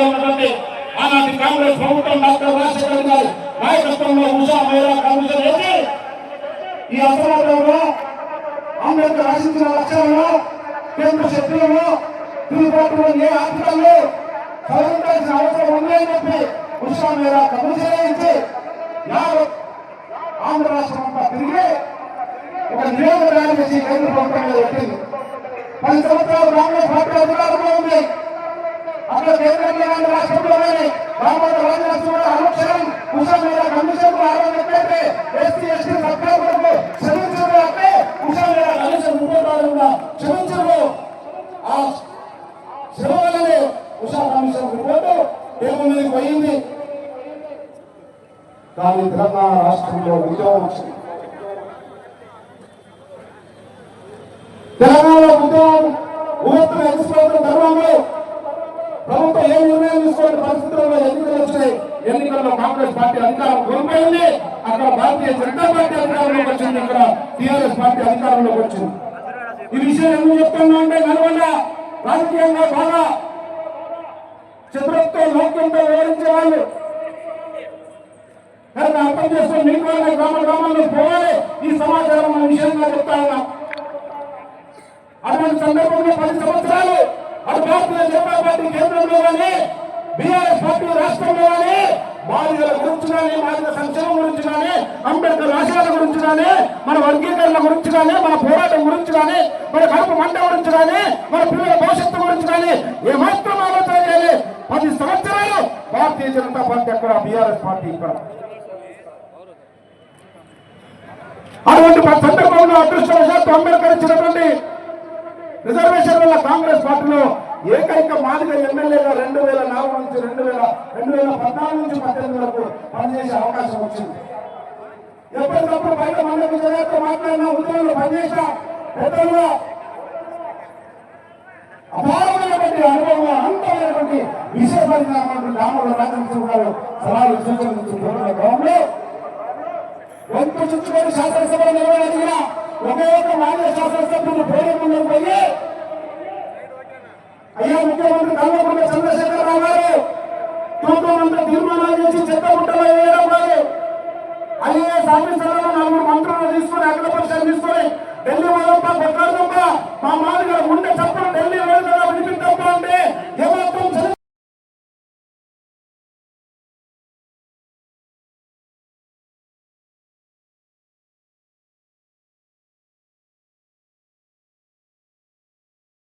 ఉన్నటువంటి ఆనాటి కాంగ్రెస్ ప్రభుత్వం డాక్టర్ రాజశేఖర్ గారి నాయకత్వంలో ఉషా మహిళా కమిషన్ వేసి ఈ అసమాజంలో అంబేద్కర్ ఆశించిన లక్ష్యాలను కేంద్ర శక్తులను తిరుగుబాటులో ఏ ఆర్థికంలో సవరించాల్సిన అవసరం ఉంది అని చెప్పి ఉషా మహిళా కమిషన్ వేయించి ఆంధ్ర రాష్ట్రం అంతా తిరిగి ఒక నివేదిక తయారు చేసి కేంద్ర ప్రభుత్వం మీద పెట్టింది. 10 సంవత్సరాలు కాంగ్రెస్ పార్టీ అధికారంలో ఉంది. అక్కడ కేంద్రంలో రాష్ట్రంలోనే రామోజీ రాజనరసింహ అనుక్షణం ఉషా మహిళా కమిషన్ ఆరంభించే ఎస్సీ ఎస్టీ సభ్యులకు క్షమించరు అంటే ఉషా మహిళా కమిషన్ ముఖ్యమంత్రులుగా క్షమించరు. ఆ శ్రమ వల్లనే ఉషా కమిషన్ రిపోర్టు టేబుల్ మీదకి పోయింది. కానీ తెలంగాణ రాష్ట్రంలో ఉద్యోగం వచ్చింది. తెలంగాణలో ఉద్యోగం ఊహత్తులు ఎదుర్కోవడం ధర్మంలో ప్రభుత్వం ఏ నిర్ణయం తీసుకోవాలని పరిస్థితుల్లో ఎన్నికలు వచ్చినాయి. ఎన్నికల్లో కాంగ్రెస్ పార్టీ అధికారం కోల్పోయింది. అక్కడ భారతీయ జనతా పార్టీ అధికారంలోకి వచ్చింది. ఇక్కడ టీఆర్ఎస్ పార్టీ అధికారంలోకి వచ్చింది. ఈ విషయం ఎందుకు చెప్తున్నా అంటే నల్గొండ రాజకీయంగా బాగా చతురత్వ లోక్యంతో వివరించే వాళ్ళు అర్థం చేసుకుని మీకు గ్రామాల్లో పోవాలి. ఈ సమాచారం మన విషయంగా చెప్తా ఉన్నాం. అటువంటి సందర్భంలో 10 సంవత్సరాలు అటు భారతీయ జనతా పార్టీ కేంద్రంలో కానీ బీఆర్ఎస్ పార్టీ రాష్ట్రంలో కానీ బాధితుల గురించి కానీ బాధితుల సంక్షేమం గురించి కానీ అంబేద్కర్ ఆశయాల గురించి కానీ మన వర్గీకరణ గురించి కానీ మన పోరాటం గురించి కానీ మన కడుపు మంట గురించి కానీ మన పిల్లల భవిష్యత్తు గురించి కానీ ఏమాత్రం ఆలోచన చేయాలి. 10 సంవత్సరాలు భారతీయ జనతా పార్టీ అక్కడ, బీఆర్ఎస్ పార్టీ ఇక్కడ. అటువంటి సందర్భంలో అదృష్టవశాత్తు అంబేద్కర్ ఇచ్చినటువంటి రిజర్వేషన్ వల్ల కాంగ్రెస్ పార్టీలో ఏకైక మాదిగ ఎమ్మెల్యేగా 2004 నుంచి 2014 నుంచి 18 వరకు పనిచేసే అవకాశం వచ్చింది. ఎప్పటికప్పుడు బయట మండల విజయాలతో మాట్లాడిన ఉద్యోగులు పనిచేసిన పెద్దలుగా అపారమైనటువంటి అనుభవం, అనంతమైనటువంటి విశేషమైనటువంటి గ్రామంలో రాజకీయ సలహాలు సూచనలు క్రమంలో వంతు చుట్టుకొని శాసనసభలో నిలబడిన ఒకే ఒక మాజీ శాసనసభ్యులు పేరు ముందుకు పోయి అయ్యా ముఖ్యమంత్రి కల్వకుంట్ల చంద్రశేఖరరావు గారు తూతూ తీర్మానాలు చేసి చెత్త ముట్టలో వేయడం కాదు, ఐఏఎస్ ఆఫీసర్లను